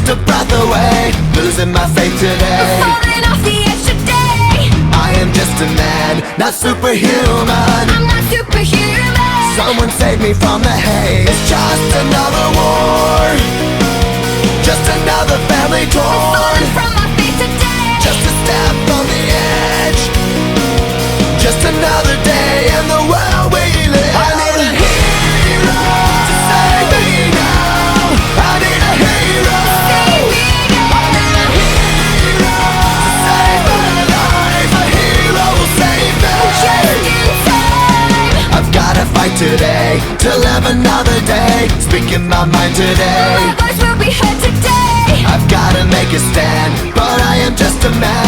a breath away, losing my faith today. Falling off the edge today. I am just a man, not superhuman. I'm not superhuman. Someone save me from the haze. It's just another war, just another family torn. Falling from my feet today. Just a step on the edge, just another day in the world we live. I need a hero to save me now. I need a hero. Save me now. I need a hero to save my life. A hero will save me. Just in time. I've gotta fight today to live another day, speaking my mind today. My voice will be heard today. I've gotta make a stand, but I am just a man.